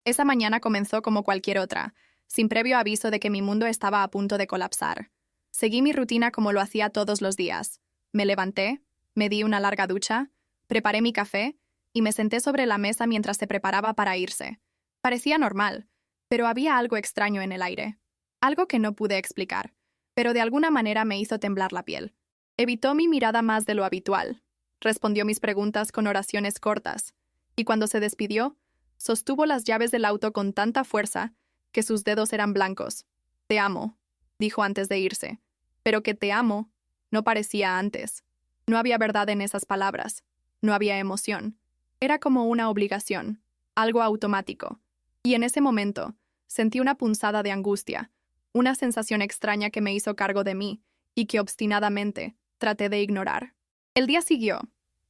Esa mañana comenzó como cualquier otra, sin previo aviso de que mi mundo estaba a punto de colapsar. Seguí mi rutina como lo hacía todos los días. Me levanté, me di una larga ducha, preparé mi café y me senté sobre la mesa mientras se preparaba para irse. Parecía normal, pero había algo extraño en el aire. Algo que no pude explicar, pero de alguna manera me hizo temblar la piel. Evitó mi mirada más de lo habitual. Respondió mis preguntas con oraciones cortas, y cuando se despidió, sostuvo las llaves del auto con tanta fuerza que sus dedos eran blancos. «Te amo», dijo antes de irse. Pero que «te amo» no parecía antes. No había verdad en esas palabras. No había emoción. Era como una obligación, algo automático. Y en ese momento, sentí una punzada de angustia, una sensación extraña que me hizo cargo de mí y que obstinadamente traté de ignorar. El día siguió,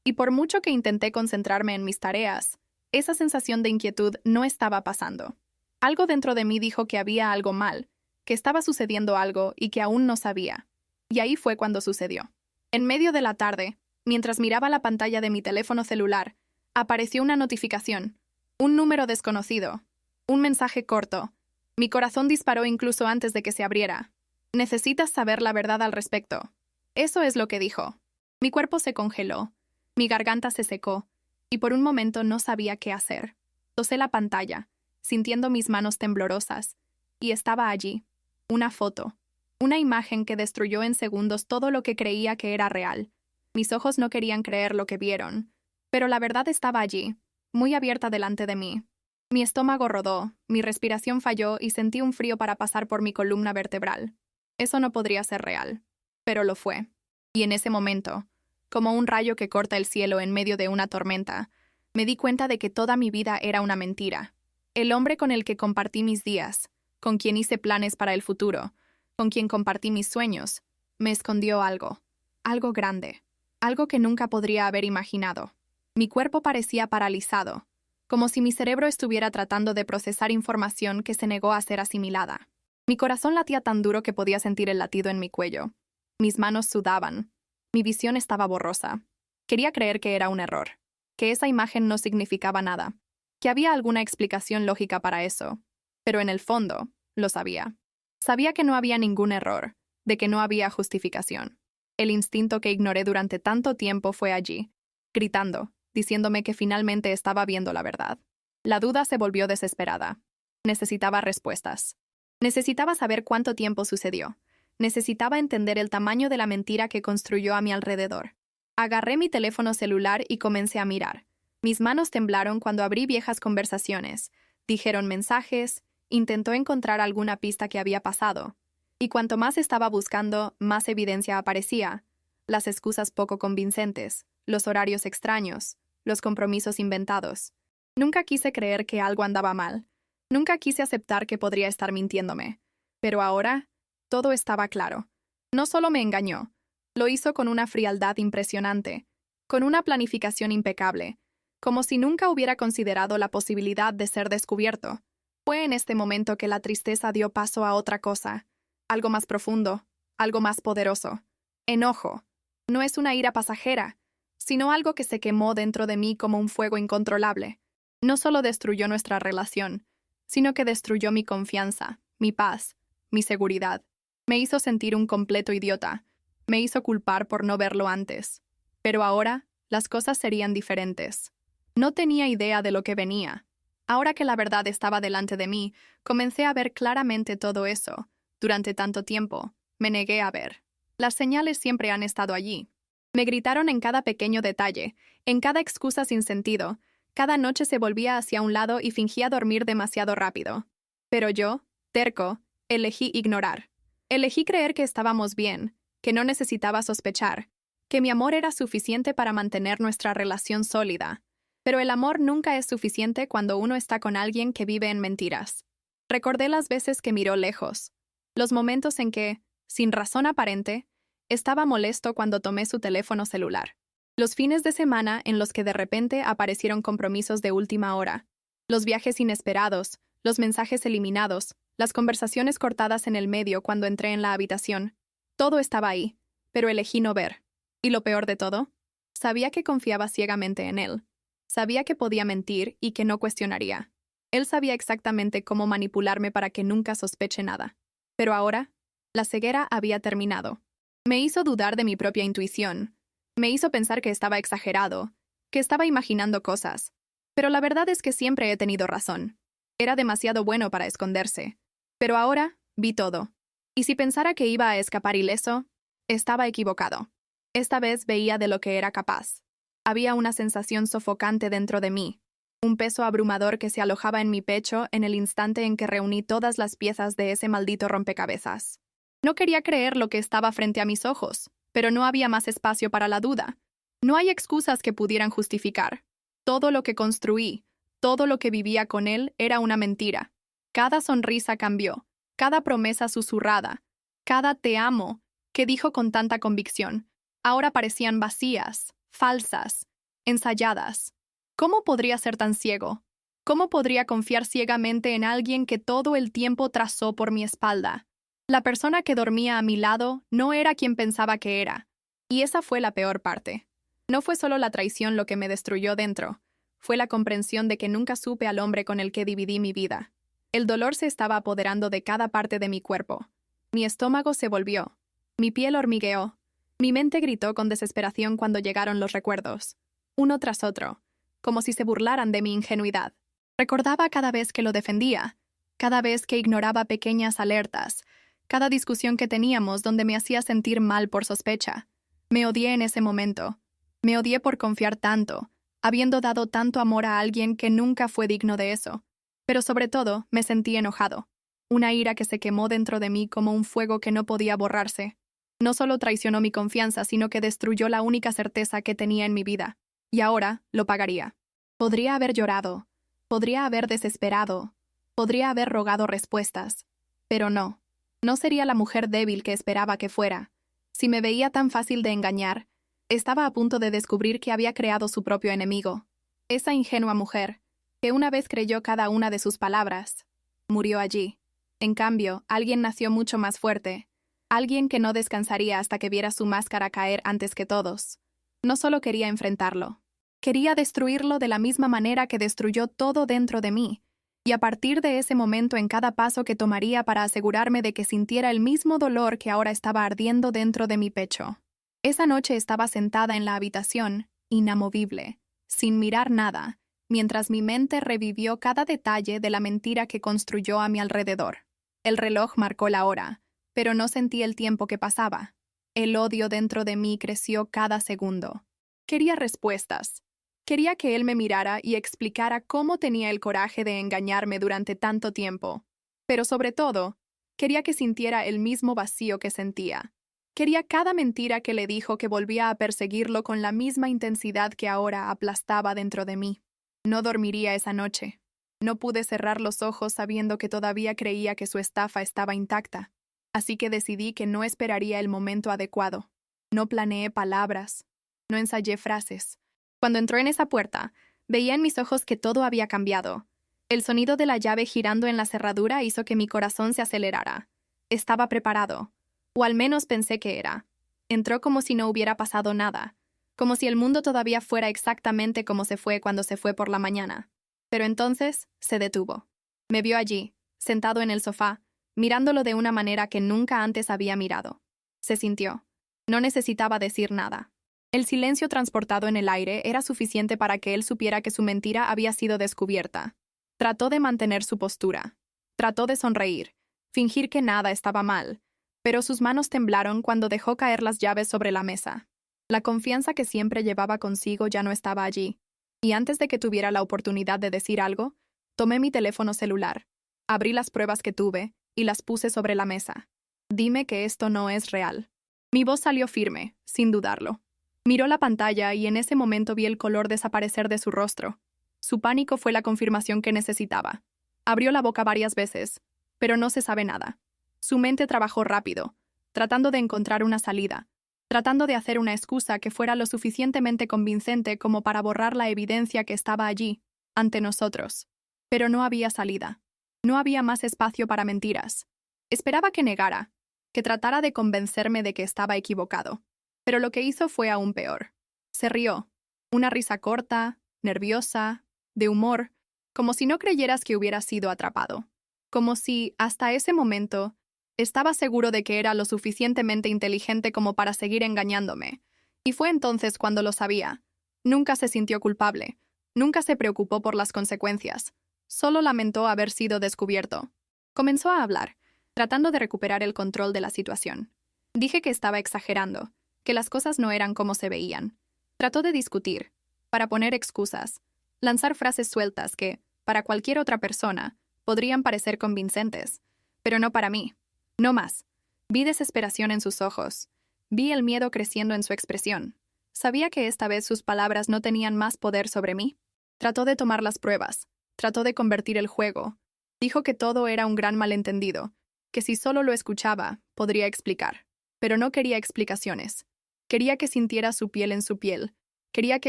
y por mucho que intenté concentrarme en mis tareas, esa sensación de inquietud no estaba pasando. Algo dentro de mí dijo que había algo mal, que estaba sucediendo algo y que aún no sabía. Y ahí fue cuando sucedió. En medio de la tarde, mientras miraba la pantalla de mi teléfono celular, apareció una notificación, un número desconocido, un mensaje corto. Mi corazón disparó incluso antes de que se abriera. «Necesitas saber la verdad al respecto». Eso es lo que dijo. Mi cuerpo se congeló, mi garganta se secó, y por un momento no sabía qué hacer. Tosé la pantalla, sintiendo mis manos temblorosas, y estaba allí, una foto, una imagen que destruyó en segundos todo lo que creía que era real. Mis ojos no querían creer lo que vieron, pero la verdad estaba allí, muy abierta delante de mí. Mi estómago rodó, mi respiración falló y sentí un frío para pasar por mi columna vertebral. Eso no podría ser real, pero lo fue. Y en ese momento, como un rayo que corta el cielo en medio de una tormenta, me di cuenta de que toda mi vida era una mentira. El hombre con el que compartí mis días, con quien hice planes para el futuro, con quien compartí mis sueños, me escondió algo, algo grande, algo que nunca podría haber imaginado. Mi cuerpo parecía paralizado, como si mi cerebro estuviera tratando de procesar información que se negó a ser asimilada. Mi corazón latía tan duro que podía sentir el latido en mi cuello. Mis manos sudaban. Mi visión estaba borrosa. Quería creer que era un error, que esa imagen no significaba nada, que había alguna explicación lógica para eso, pero en el fondo lo sabía. Sabía que no había ningún error, de que no había justificación. El instinto que ignoré durante tanto tiempo fue allí, gritando, diciéndome que finalmente estaba viendo la verdad. La duda se volvió desesperada. Necesitaba respuestas. Necesitaba saber cuánto tiempo sucedió. Necesitaba entender el tamaño de la mentira que construyó a mi alrededor. Agarré mi teléfono celular y comencé a mirar. Mis manos temblaron cuando abrí viejas conversaciones. Dijeron mensajes, intentó encontrar alguna pista que había pasado. Y cuanto más estaba buscando, más evidencia aparecía. Las excusas poco convincentes, los horarios extraños, los compromisos inventados. Nunca quise creer que algo andaba mal. Nunca quise aceptar que podría estar mintiéndome. Pero ahora, todo estaba claro. No solo me engañó, lo hizo con una frialdad impresionante, con una planificación impecable, como si nunca hubiera considerado la posibilidad de ser descubierto. Fue en este momento que la tristeza dio paso a otra cosa, algo más profundo, algo más poderoso. Enojo. No es una ira pasajera, sino algo que se quemó dentro de mí como un fuego incontrolable. No solo destruyó nuestra relación, sino que destruyó mi confianza, mi paz, mi seguridad. Me hizo sentir un completo idiota. Me hizo culpar por no verlo antes. Pero ahora, las cosas serían diferentes. No tenía idea de lo que venía. Ahora que la verdad estaba delante de mí, comencé a ver claramente todo eso. Durante tanto tiempo, me negué a ver. Las señales siempre han estado allí. Me gritaron en cada pequeño detalle, en cada excusa sin sentido. Cada noche se volvía hacia un lado y fingía dormir demasiado rápido. Pero yo, terco, elegí ignorar. Elegí creer que estábamos bien, que no necesitaba sospechar, que mi amor era suficiente para mantener nuestra relación sólida. Pero el amor nunca es suficiente cuando uno está con alguien que vive en mentiras. Recordé las veces que miró lejos, los momentos en que, sin razón aparente, estaba molesto cuando tomé su teléfono celular. Los fines de semana en los que de repente aparecieron compromisos de última hora. Los viajes inesperados, los mensajes eliminados, las conversaciones cortadas en el medio cuando entré en la habitación. Todo estaba ahí, pero elegí no ver. Y lo peor de todo, sabía que confiaba ciegamente en él. Sabía que podía mentir y que no cuestionaría. Él sabía exactamente cómo manipularme para que nunca sospeche nada. Pero ahora, la ceguera había terminado. Me hizo dudar de mi propia intuición. Me hizo pensar que estaba exagerado, que estaba imaginando cosas. Pero la verdad es que siempre he tenido razón. Era demasiado bueno para esconderse. Pero ahora vi todo. Y si pensara que iba a escapar ileso, estaba equivocado. Esta vez veía de lo que era capaz. Había una sensación sofocante dentro de mí, un peso abrumador que se alojaba en mi pecho en el instante en que reuní todas las piezas de ese maldito rompecabezas. No quería creer lo que estaba frente a mis ojos, pero no había más espacio para la duda. No hay excusas que pudieran justificar. Todo lo que construí, todo lo que vivía con él era una mentira. Cada sonrisa cambió, cada promesa susurrada, cada te amo que dijo con tanta convicción, ahora parecían vacías, falsas, ensayadas. ¿Cómo podría ser tan ciego? ¿Cómo podría confiar ciegamente en alguien que todo el tiempo trazó por mi espalda? La persona que dormía a mi lado no era quien pensaba que era. Y esa fue la peor parte. No fue solo la traición lo que me destruyó dentro, fue la comprensión de que nunca supe al hombre con el que dividí mi vida. El dolor se estaba apoderando de cada parte de mi cuerpo. Mi estómago se volvió. Mi piel hormigueó. Mi mente gritó con desesperación cuando llegaron los recuerdos, uno tras otro, como si se burlaran de mi ingenuidad. Recordaba cada vez que lo defendía, cada vez que ignoraba pequeñas alertas, cada discusión que teníamos donde me hacía sentir mal por sospecha. Me odié en ese momento. Me odié por confiar tanto, habiendo dado tanto amor a alguien que nunca fue digno de eso. Pero sobre todo, me sentí enojado. Una ira que se quemó dentro de mí como un fuego que no podía borrarse. No solo traicionó mi confianza, sino que destruyó la única certeza que tenía en mi vida. Y ahora lo pagaría. Podría haber llorado, podría haber desesperado, podría haber rogado respuestas. Pero no. No sería la mujer débil que esperaba que fuera. Si me veía tan fácil de engañar, estaba a punto de descubrir que había creado su propio enemigo. Esa ingenua mujer, que una vez creyó cada una de sus palabras, murió allí. En cambio, alguien nació mucho más fuerte. Alguien que no descansaría hasta que viera su máscara caer antes que todos. No solo quería enfrentarlo. Quería destruirlo de la misma manera que destruyó todo dentro de mí. Y a partir de ese momento en cada paso que tomaría para asegurarme de que sintiera el mismo dolor que ahora estaba ardiendo dentro de mi pecho. Esa noche estaba sentada en la habitación, inamovible, sin mirar nada, mientras mi mente revivió cada detalle de la mentira que construyó a mi alrededor. El reloj marcó la hora, pero no sentí el tiempo que pasaba. El odio dentro de mí creció cada segundo. Quería respuestas. Quería que él me mirara y explicara cómo tenía el coraje de engañarme durante tanto tiempo. Pero sobre todo, quería que sintiera el mismo vacío que sentía. Quería cada mentira que le dijo que volvía a perseguirlo con la misma intensidad que ahora aplastaba dentro de mí. No dormiría esa noche. No pude cerrar los ojos sabiendo que todavía creía que su estafa estaba intacta. Así que decidí que no esperaría el momento adecuado. No planeé palabras. No ensayé frases. Cuando entró en esa puerta, veía en mis ojos que todo había cambiado. El sonido de la llave girando en la cerradura hizo que mi corazón se acelerara. Estaba preparado. O al menos pensé que era. Entró como si no hubiera pasado nada. Como si el mundo todavía fuera exactamente como se fue cuando se fue por la mañana. Pero entonces se detuvo. Me vio allí, sentado en el sofá, mirándolo de una manera que nunca antes había mirado. Se sintió. No necesitaba decir nada. El silencio transportado en el aire era suficiente para que él supiera que su mentira había sido descubierta. Trató de mantener su postura. Trató de sonreír, fingir que nada estaba mal, pero sus manos temblaron cuando dejó caer las llaves sobre la mesa. La confianza que siempre llevaba consigo ya no estaba allí, y antes de que tuviera la oportunidad de decir algo, tomé mi teléfono celular, abrí las pruebas que tuve y las puse sobre la mesa. Dime que esto no es real. Mi voz salió firme, sin dudarlo. Miró la pantalla y en ese momento vi el color desaparecer de su rostro. Su pánico fue la confirmación que necesitaba. Abrió la boca varias veces, pero no se sabe nada. Su mente trabajó rápido, tratando de encontrar una salida, tratando de hacer una excusa que fuera lo suficientemente convincente como para borrar la evidencia que estaba allí, ante nosotros. Pero no había salida. No había más espacio para mentiras. Esperaba que negara, que tratara de convencerme de que estaba equivocado. Pero lo que hizo fue aún peor. Se rió. Una risa corta, nerviosa, de humor, como si no creyeras que hubiera sido atrapado, como si, hasta ese momento, estaba seguro de que era lo suficientemente inteligente como para seguir engañándome. Y fue entonces cuando lo sabía. Nunca se sintió culpable, nunca se preocupó por las consecuencias, solo lamentó haber sido descubierto. Comenzó a hablar, tratando de recuperar el control de la situación. Dije que estaba exagerando, que las cosas no eran como se veían. Trató de discutir, para poner excusas, lanzar frases sueltas que, para cualquier otra persona, podrían parecer convincentes, pero no para mí. No más. Vi desesperación en sus ojos. Vi el miedo creciendo en su expresión. Sabía que esta vez sus palabras no tenían más poder sobre mí. Trató de tomar las pruebas. Trató de convertir el juego. Dijo que todo era un gran malentendido, que si solo lo escuchaba, podría explicar. Pero no quería explicaciones. Quería que sintiera su piel en su piel. Quería que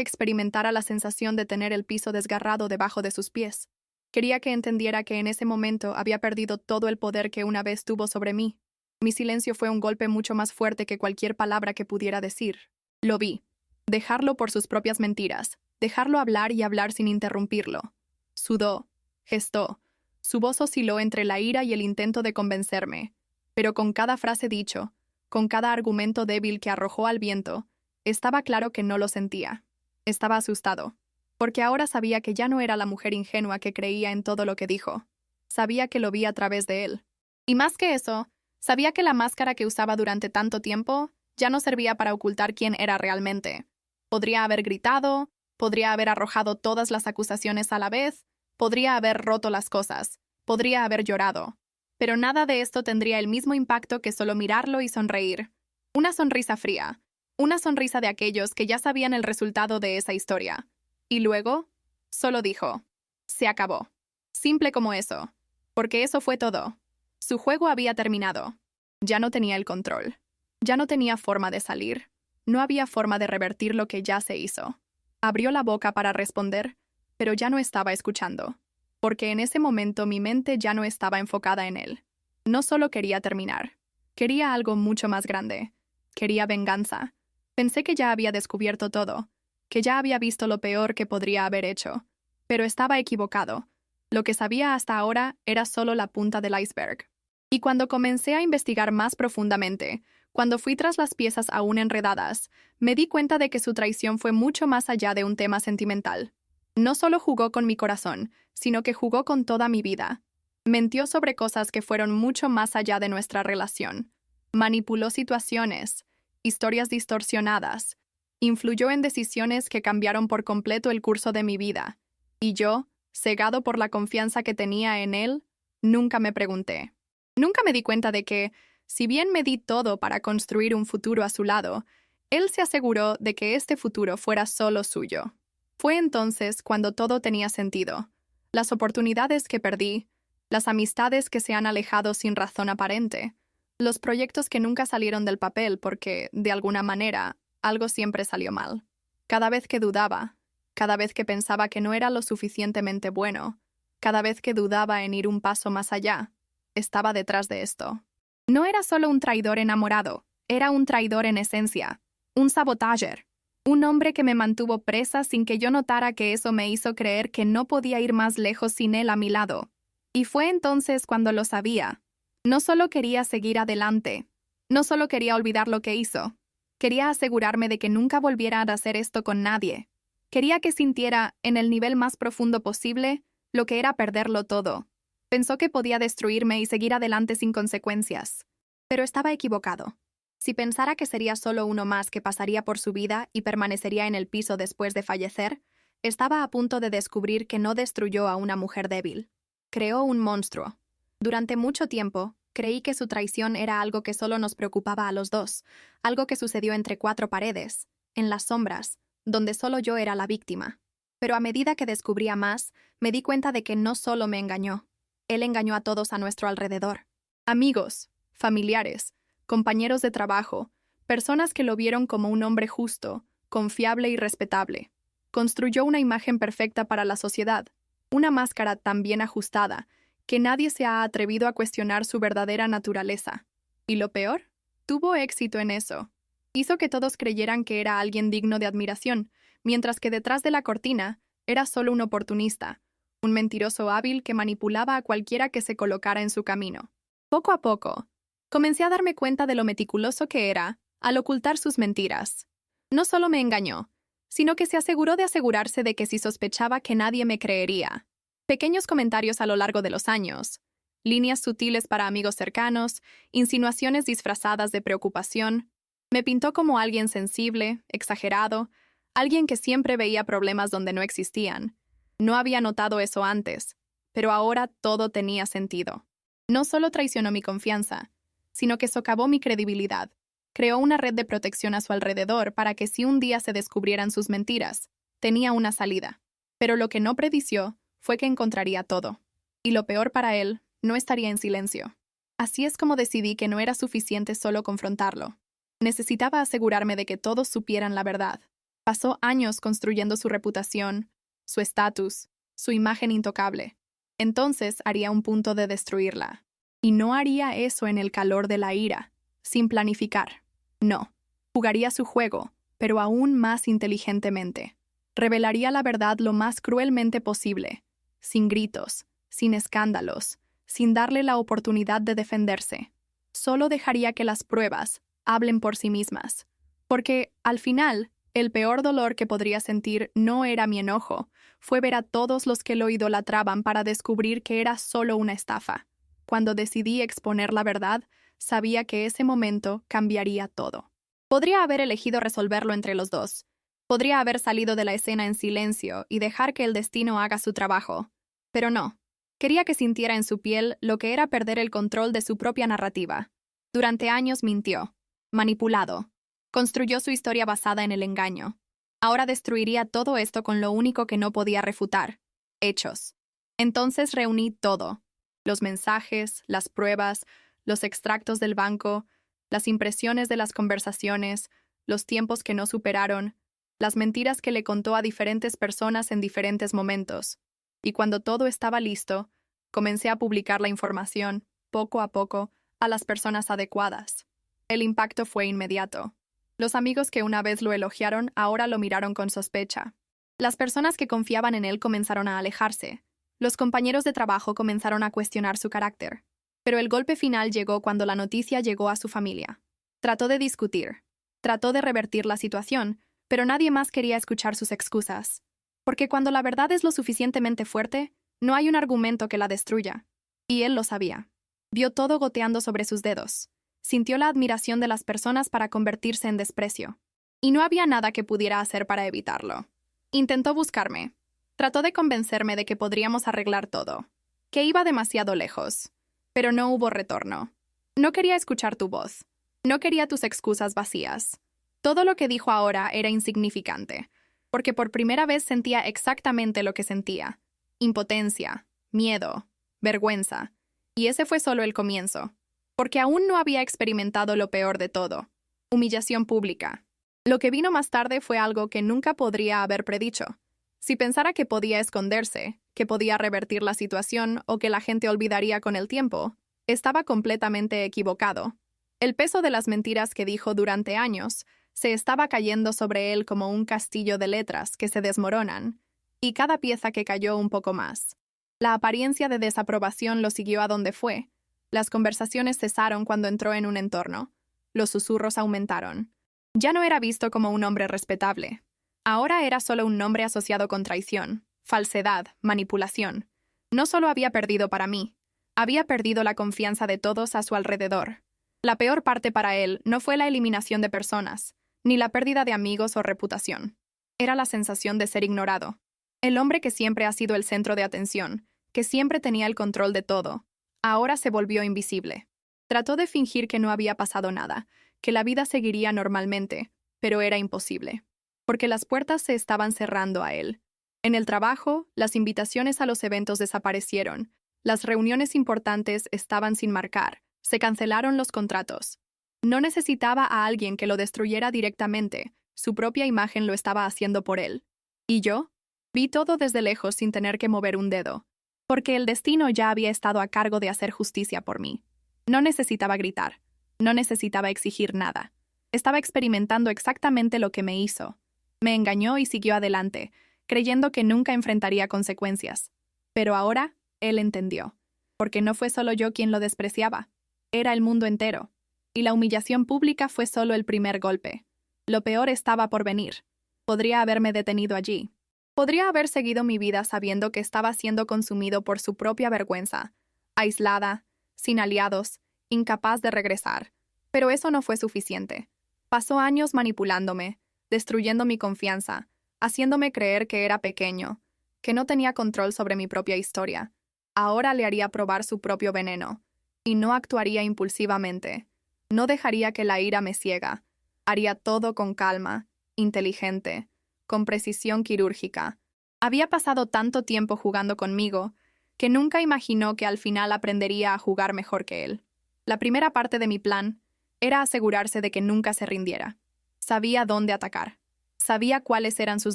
experimentara la sensación de tener el piso desgarrado debajo de sus pies. Quería que entendiera que en ese momento había perdido todo el poder que una vez tuvo sobre mí. Mi silencio fue un golpe mucho más fuerte que cualquier palabra que pudiera decir. Lo vi. Dejarlo por sus propias mentiras. Dejarlo hablar y hablar sin interrumpirlo. Sudó. Gestó. Su voz osciló entre la ira y el intento de convencerme. Pero con cada frase dicho, con cada argumento débil que arrojó al viento, estaba claro que no lo sentía. Estaba asustado. Porque ahora sabía que ya no era la mujer ingenua que creía en todo lo que dijo. Sabía que lo vi a través de él. Y más que eso, sabía que la máscara que usaba durante tanto tiempo ya no servía para ocultar quién era realmente. Podría haber gritado, podría haber arrojado todas las acusaciones a la vez, podría haber roto las cosas, podría haber llorado. Pero nada de esto tendría el mismo impacto que solo mirarlo y sonreír. Una sonrisa fría. Una sonrisa de aquellos que ya sabían el resultado de esa historia. Y luego, solo dijo, se acabó. Simple como eso. Porque eso fue todo. Su juego había terminado. Ya no tenía el control. Ya no tenía forma de salir. No había forma de revertir lo que ya se hizo. Abrió la boca para responder, pero ya no estaba escuchando. Porque en ese momento mi mente ya no estaba enfocada en él. No solo quería terminar. Quería algo mucho más grande. Quería venganza. Pensé que ya había descubierto todo, que ya había visto lo peor que podría haber hecho. Pero estaba equivocado. Lo que sabía hasta ahora era solo la punta del iceberg. Y cuando comencé a investigar más profundamente, cuando fui tras las piezas aún enredadas, me di cuenta de que su traición fue mucho más allá de un tema sentimental. No solo jugó con mi corazón, sino que jugó con toda mi vida. Mintió sobre cosas que fueron mucho más allá de nuestra relación. Manipuló situaciones, historias distorsionadas. Influyó en decisiones que cambiaron por completo el curso de mi vida. Y yo, cegado por la confianza que tenía en él, nunca me pregunté. Nunca me di cuenta de que, si bien me di todo para construir un futuro a su lado, él se aseguró de que este futuro fuera solo suyo. Fue entonces cuando todo tenía sentido. Las oportunidades que perdí, las amistades que se han alejado sin razón aparente, los proyectos que nunca salieron del papel porque, de alguna manera, algo siempre salió mal. Cada vez que dudaba, cada vez que pensaba que no era lo suficientemente bueno, cada vez que dudaba en ir un paso más allá, estaba detrás de esto. No era solo un traidor enamorado, era un traidor en esencia, un sabotager, un hombre que me mantuvo presa sin que yo notara que eso me hizo creer que no podía ir más lejos sin él a mi lado. Y fue entonces cuando lo sabía. No solo quería seguir adelante, no solo quería olvidar lo que hizo, quería asegurarme de que nunca volviera a hacer esto con nadie. Quería que sintiera, en el nivel más profundo posible, lo que era perderlo todo. Pensó que podía destruirme y seguir adelante sin consecuencias. Pero estaba equivocado. Si pensara que sería solo uno más que pasaría por su vida y permanecería en el piso después de fallecer, estaba a punto de descubrir que no destruyó a una mujer débil. Creó un monstruo. Durante mucho tiempo, creí que su traición era algo que solo nos preocupaba a los dos, algo que sucedió entre cuatro paredes, en las sombras, donde solo yo era la víctima. Pero a medida que descubría más, me di cuenta de que no solo me engañó. Él engañó a todos a nuestro alrededor. Amigos, familiares, compañeros de trabajo, personas que lo vieron como un hombre justo, confiable y respetable. Construyó una imagen perfecta para la sociedad, una máscara tan bien ajustada, que nadie se ha atrevido a cuestionar su verdadera naturaleza. Y lo peor, tuvo éxito en eso. Hizo que todos creyeran que era alguien digno de admiración, mientras que detrás de la cortina era solo un oportunista, un mentiroso hábil que manipulaba a cualquiera que se colocara en su camino. Poco a poco, comencé a darme cuenta de lo meticuloso que era al ocultar sus mentiras. No solo me engañó, sino que se aseguró de asegurarse de que si sospechaba que nadie me creería. Pequeños comentarios a lo largo de los años, líneas sutiles para amigos cercanos, insinuaciones disfrazadas de preocupación, me pintó como alguien sensible, exagerado, alguien que siempre veía problemas donde no existían. No había notado eso antes, pero ahora todo tenía sentido. No solo traicionó mi confianza, sino que socavó mi credibilidad. Creó una red de protección a su alrededor para que si un día se descubrieran sus mentiras, tenía una salida. Pero lo que no predició fue que encontraría todo. Y lo peor para él, no estaría en silencio. Así es como decidí que no era suficiente solo confrontarlo. Necesitaba asegurarme de que todos supieran la verdad. Pasó años construyendo su reputación, su estatus, su imagen intocable. Entonces haría un punto de destruirla. Y no haría eso en el calor de la ira, sin planificar. No. Jugaría su juego, pero aún más inteligentemente. Revelaría la verdad lo más cruelmente posible, sin gritos, sin escándalos, sin darle la oportunidad de defenderse. Solo dejaría que las pruebas hablen por sí mismas. Porque, al final, el peor dolor que podría sentir no era mi enojo, fue ver a todos los que lo idolatraban para descubrir que era solo una estafa. Cuando decidí exponer la verdad, sabía que ese momento cambiaría todo. Podría haber elegido resolverlo entre los dos. Podría haber salido de la escena en silencio y dejar que el destino haga su trabajo. Pero no. Quería que sintiera en su piel lo que era perder el control de su propia narrativa. Durante años mintió, manipulado. Construyó su historia basada en el engaño. Ahora destruiría todo esto con lo único que no podía refutar: hechos. Entonces reuní todo: los mensajes, las pruebas, los extractos del banco, las impresiones de las conversaciones, los tiempos que no superaron, las mentiras que le contó a diferentes personas en diferentes momentos. Y cuando todo estaba listo, comencé a publicar la información, poco a poco, a las personas adecuadas. El impacto fue inmediato. Los amigos que una vez lo elogiaron ahora lo miraron con sospecha. Las personas que confiaban en él comenzaron a alejarse. Los compañeros de trabajo comenzaron a cuestionar su carácter. Pero el golpe final llegó cuando la noticia llegó a su familia. Trató de discutir. Trató de revertir la situación, pero nadie más quería escuchar sus excusas. Porque cuando la verdad es lo suficientemente fuerte, no hay un argumento que la destruya. Y él lo sabía. Vio todo goteando sobre sus dedos. Sintió la admiración de las personas para convertirse en desprecio. Y no había nada que pudiera hacer para evitarlo. Intentó buscarme. Trató de convencerme de que podríamos arreglar todo, que iba demasiado lejos. Pero no hubo retorno. No quería escuchar tu voz. No quería tus excusas vacías. Todo lo que dijo ahora era insignificante, porque por primera vez sentía exactamente lo que sentía: impotencia, miedo, vergüenza. Y ese fue solo el comienzo, porque aún no había experimentado lo peor de todo: humillación pública. Lo que vino más tarde fue algo que nunca podría haber predicho. Si pensara que podía esconderse, que podía revertir la situación o que la gente olvidaría con el tiempo, estaba completamente equivocado. El peso de las mentiras que dijo durante años se estaba cayendo sobre él como un castillo de letras que se desmoronan, y cada pieza que cayó un poco más. La apariencia de desaprobación lo siguió a donde fue. Las conversaciones cesaron cuando entró en un entorno. Los susurros aumentaron. Ya no era visto como un hombre respetable. Ahora era solo un nombre asociado con traición, falsedad, manipulación. No solo había perdido para mí, había perdido la confianza de todos a su alrededor. La peor parte para él no fue la eliminación de personas, ni la pérdida de amigos o reputación. Era la sensación de ser ignorado. El hombre que siempre ha sido el centro de atención, que siempre tenía el control de todo, ahora se volvió invisible. Trató de fingir que no había pasado nada, que la vida seguiría normalmente, pero era imposible, porque las puertas se estaban cerrando a él. En el trabajo, las invitaciones a los eventos desaparecieron, las reuniones importantes estaban sin marcar, se cancelaron los contratos. No necesitaba a alguien que lo destruyera directamente, su propia imagen lo estaba haciendo por él. ¿Y yo? Vi todo desde lejos sin tener que mover un dedo, porque el destino ya había estado a cargo de hacer justicia por mí. No necesitaba gritar, no necesitaba exigir nada. Estaba experimentando exactamente lo que me hizo. Me engañó y siguió adelante, creyendo que nunca enfrentaría consecuencias. Pero ahora, él entendió. Porque no fue solo yo quien lo despreciaba. Era el mundo entero. Y la humillación pública fue solo el primer golpe. Lo peor estaba por venir. Podría haberme detenido allí. Podría haber seguido mi vida sabiendo que estaba siendo consumido por su propia vergüenza, aislada, sin aliados, incapaz de regresar. Pero eso no fue suficiente. Pasó años manipulándome, destruyendo mi confianza, haciéndome creer que era pequeño, que no tenía control sobre mi propia historia. Ahora le haría probar su propio veneno, y no actuaría impulsivamente. No dejaría que la ira me ciega. Haría todo con calma, inteligente, con precisión quirúrgica. Había pasado tanto tiempo jugando conmigo que nunca imaginó que al final aprendería a jugar mejor que él. La primera parte de mi plan era asegurarse de que nunca se rindiera. Sabía dónde atacar. Sabía cuáles eran sus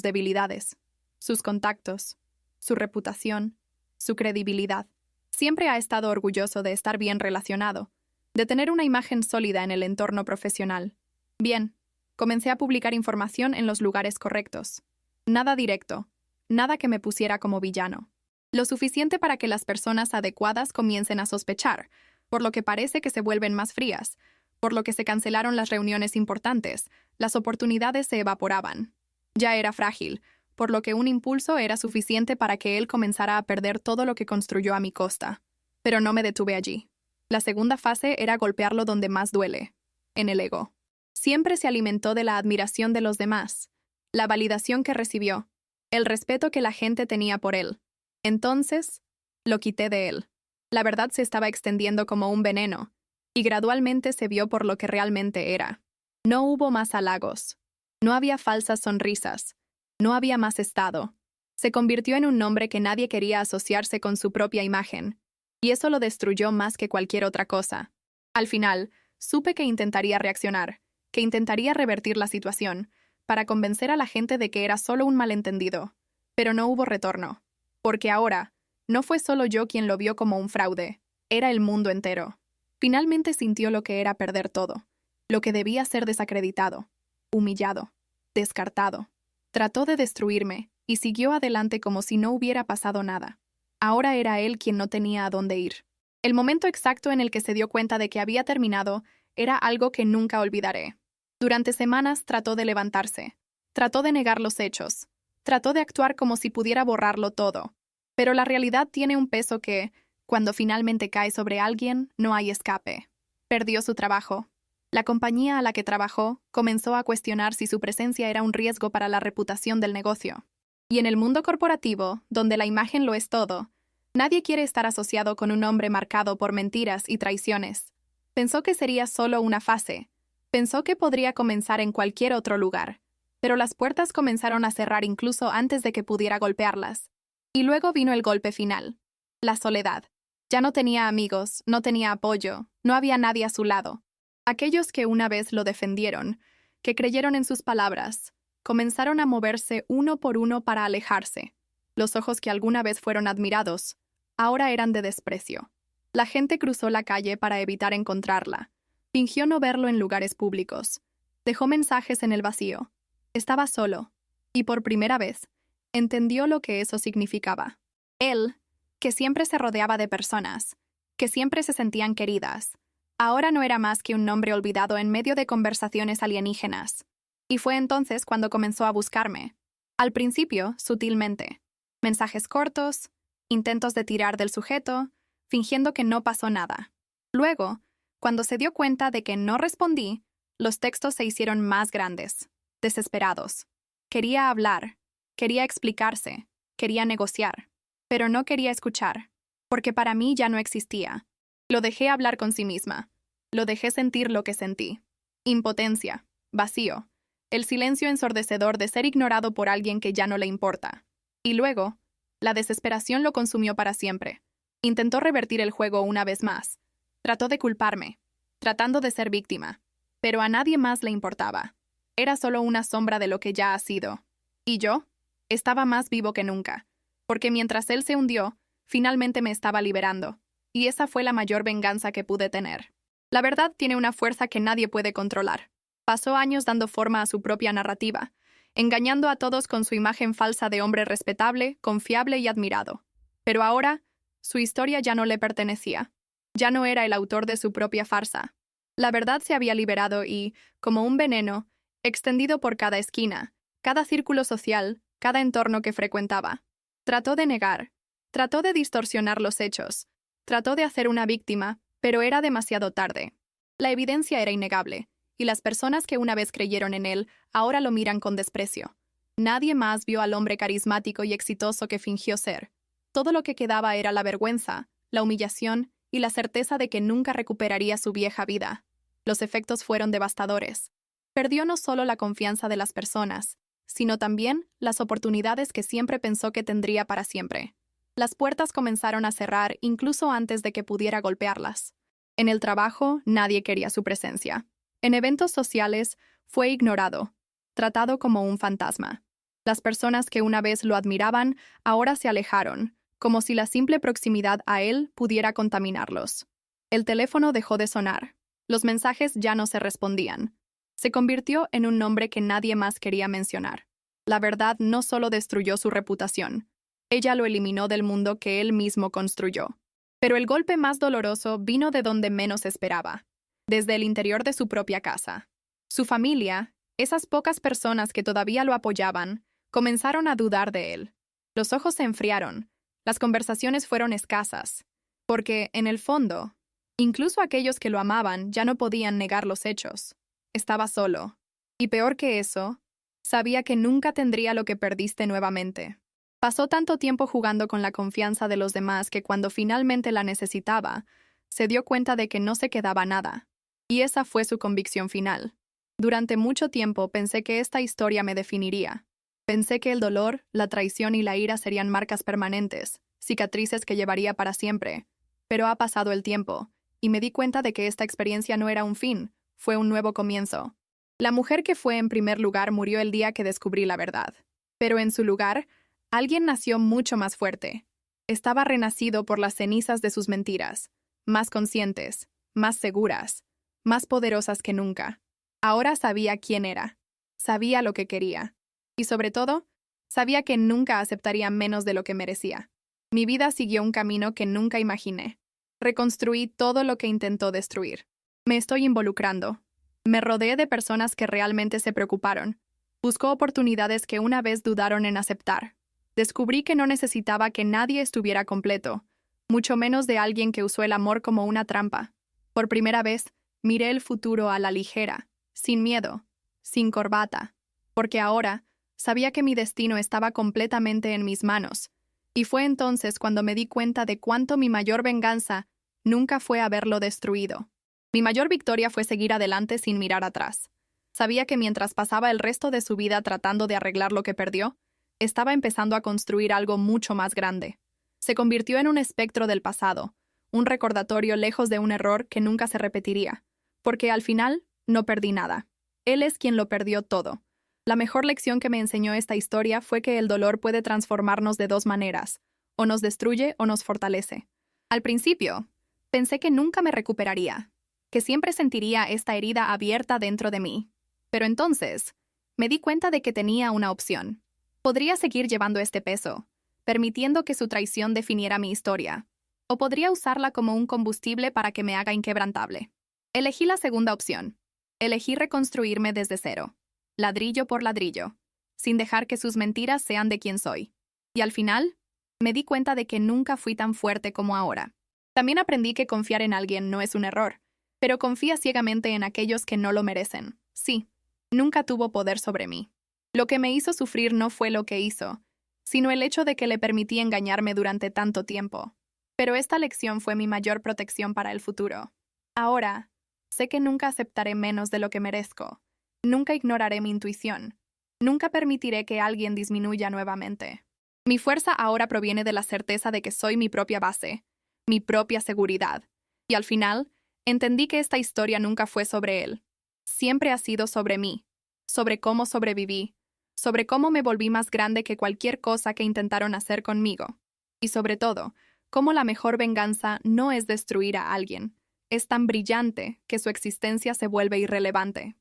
debilidades, sus contactos, su reputación, su credibilidad. Siempre ha estado orgulloso de estar bien relacionado, de tener una imagen sólida en el entorno profesional. Bien, comencé a publicar información en los lugares correctos. Nada directo, nada que me pusiera como villano. Lo suficiente para que las personas adecuadas comiencen a sospechar, por lo que parece que se vuelven más frías, por lo que se cancelaron las reuniones importantes, las oportunidades se evaporaban. Ya era frágil, por lo que un impulso era suficiente para que él comenzara a perder todo lo que construyó a mi costa. Pero no me detuve allí. La segunda fase era golpearlo donde más duele, en el ego. Siempre se alimentó de la admiración de los demás, la validación que recibió, el respeto que la gente tenía por él. Entonces, lo quité de él. La verdad se estaba extendiendo como un veneno, y gradualmente se vio por lo que realmente era. No hubo más halagos. No había falsas sonrisas. No había más estado. Se convirtió en un nombre que nadie quería asociarse con su propia imagen, y eso lo destruyó más que cualquier otra cosa. Al final, supe que intentaría reaccionar, que intentaría revertir la situación, para convencer a la gente de que era solo un malentendido. Pero no hubo retorno. Porque ahora, no fue solo yo quien lo vio como un fraude, era el mundo entero. Finalmente sintió lo que era perder todo, lo que debía ser desacreditado, humillado, descartado. Trató de destruirme y siguió adelante como si no hubiera pasado nada. Ahora era él quien no tenía a dónde ir. El momento exacto en el que se dio cuenta de que había terminado era algo que nunca olvidaré. Durante semanas trató de levantarse, trató de negar los hechos, trató de actuar como si pudiera borrarlo todo. Pero la realidad tiene un peso que, cuando finalmente cae sobre alguien, no hay escape. Perdió su trabajo. La compañía a la que trabajó comenzó a cuestionar si su presencia era un riesgo para la reputación del negocio. Y en el mundo corporativo, donde la imagen lo es todo, nadie quiere estar asociado con un hombre marcado por mentiras y traiciones. Pensó que sería solo una fase. Pensó que podría comenzar en cualquier otro lugar. Pero las puertas comenzaron a cerrar incluso antes de que pudiera golpearlas. Y luego vino el golpe final. La soledad. Ya no tenía amigos, no tenía apoyo, no había nadie a su lado. Aquellos que una vez lo defendieron, que creyeron en sus palabras, comenzaron a moverse uno por uno para alejarse. Los ojos que alguna vez fueron admirados, ahora eran de desprecio. La gente cruzó la calle para evitar encontrarla. Fingió no verlo en lugares públicos. Dejó mensajes en el vacío. Estaba solo. Y por primera vez, entendió lo que eso significaba. Él, que siempre se rodeaba de personas, que siempre se sentían queridas, ahora no era más que un nombre olvidado en medio de conversaciones alienígenas. Y fue entonces cuando comenzó a buscarme. Al principio, sutilmente. Mensajes cortos, intentos de tirar del sujeto, fingiendo que no pasó nada. Luego, cuando se dio cuenta de que no respondí, los textos se hicieron más grandes, desesperados. Quería hablar, quería explicarse, quería negociar, pero no quería escuchar, porque para mí ya no existía. Lo dejé hablar con sí misma. Lo dejé sentir lo que sentí. Impotencia, vacío, el silencio ensordecedor de ser ignorado por alguien que ya no le importa. Y luego, la desesperación lo consumió para siempre. Intentó revertir el juego una vez más. Trató de culparme, tratando de ser víctima, pero a nadie más le importaba. Era solo una sombra de lo que ya ha sido. Y yo estaba más vivo que nunca, porque mientras él se hundió, finalmente me estaba liberando, y esa fue la mayor venganza que pude tener. La verdad tiene una fuerza que nadie puede controlar. Pasó años dando forma a su propia narrativa, engañando a todos con su imagen falsa de hombre respetable, confiable y admirado. Pero ahora, su historia ya no le pertenecía. Ya no era el autor de su propia farsa. La verdad se había liberado y, como un veneno, extendido por cada esquina, cada círculo social, cada entorno que frecuentaba. Trató de negar, trató de distorsionar los hechos, trató de hacer una víctima, pero era demasiado tarde. La evidencia era innegable, y las personas que una vez creyeron en él ahora lo miran con desprecio. Nadie más vio al hombre carismático y exitoso que fingió ser. Todo lo que quedaba era la vergüenza, la humillación y la certeza de que nunca recuperaría su vieja vida. Los efectos fueron devastadores. Perdió no solo la confianza de las personas, sino también las oportunidades que siempre pensó que tendría para siempre. Las puertas comenzaron a cerrar incluso antes de que pudiera golpearlas. En el trabajo, nadie quería su presencia. En eventos sociales, fue ignorado, tratado como un fantasma. Las personas que una vez lo admiraban ahora se alejaron, como si la simple proximidad a él pudiera contaminarlos. El teléfono dejó de sonar. Los mensajes ya no se respondían. Se convirtió en un nombre que nadie más quería mencionar. La verdad no solo destruyó su reputación, ella lo eliminó del mundo que él mismo construyó. Pero el golpe más doloroso vino de donde menos esperaba, desde el interior de su propia casa. Su familia, esas pocas personas que todavía lo apoyaban, comenzaron a dudar de él. Los ojos se enfriaron, las conversaciones fueron escasas, porque, en el fondo, incluso aquellos que lo amaban ya no podían negar los hechos. Estaba solo. Y peor que eso, sabía que nunca tendría lo que perdiste nuevamente. Pasó tanto tiempo jugando con la confianza de los demás que cuando finalmente la necesitaba, se dio cuenta de que no se quedaba nada. Y esa fue su convicción final. Durante mucho tiempo pensé que esta historia me definiría. Pensé que el dolor, la traición y la ira serían marcas permanentes, cicatrices que llevaría para siempre. Pero ha pasado el tiempo, y me di cuenta de que esta experiencia no era un fin, fue un nuevo comienzo. La mujer que fue en primer lugar murió el día que descubrí la verdad. Pero en su lugar, alguien nació mucho más fuerte. Estaba renacido por las cenizas de sus mentiras, más conscientes, más seguras, más poderosas que nunca. Ahora sabía quién era, sabía lo que quería. Y sobre todo, sabía que nunca aceptaría menos de lo que merecía. Mi vida siguió un camino que nunca imaginé. Reconstruí todo lo que intentó destruir. Me estoy involucrando. Me rodeé de personas que realmente se preocuparon. Buscó oportunidades que una vez dudaron en aceptar. Descubrí que no necesitaba que nadie estuviera completo, mucho menos de alguien que usó el amor como una trampa. Por primera vez, miré el futuro a la ligera, sin miedo, sin corbata, porque ahora sabía que mi destino estaba completamente en mis manos, y fue entonces cuando me di cuenta de cuánto mi mayor venganza nunca fue haberlo destruido. Mi mayor victoria fue seguir adelante sin mirar atrás. Sabía que mientras pasaba el resto de su vida tratando de arreglar lo que perdió, estaba empezando a construir algo mucho más grande. Se convirtió en un espectro del pasado, un recordatorio lejos de un error que nunca se repetiría, porque al final no perdí nada. Él es quien lo perdió todo. La mejor lección que me enseñó esta historia fue que el dolor puede transformarnos de dos maneras, o nos destruye o nos fortalece. Al principio, pensé que nunca me recuperaría, que siempre sentiría esta herida abierta dentro de mí. Pero entonces, me di cuenta de que tenía una opción. Podría seguir llevando este peso, permitiendo que su traición definiera mi historia, o podría usarla como un combustible para que me haga inquebrantable. Elegí la segunda opción. Elegí reconstruirme desde cero, ladrillo por ladrillo, sin dejar que sus mentiras sean de quien soy. Y al final, me di cuenta de que nunca fui tan fuerte como ahora. También aprendí que confiar en alguien no es un error, pero confía ciegamente en aquellos que no lo merecen. Sí, nunca tuvo poder sobre mí. Lo que me hizo sufrir no fue lo que hizo, sino el hecho de que le permití engañarme durante tanto tiempo. Pero esta lección fue mi mayor protección para el futuro. Ahora, sé que nunca aceptaré menos de lo que merezco. Nunca ignoraré mi intuición. Nunca permitiré que alguien disminuya nuevamente. Mi fuerza ahora proviene de la certeza de que soy mi propia base, mi propia seguridad. Y al final, entendí que esta historia nunca fue sobre él. Siempre ha sido sobre mí, sobre cómo sobreviví, sobre cómo me volví más grande que cualquier cosa que intentaron hacer conmigo. Y sobre todo, cómo la mejor venganza no es destruir a alguien. Es tan brillante que su existencia se vuelve irrelevante.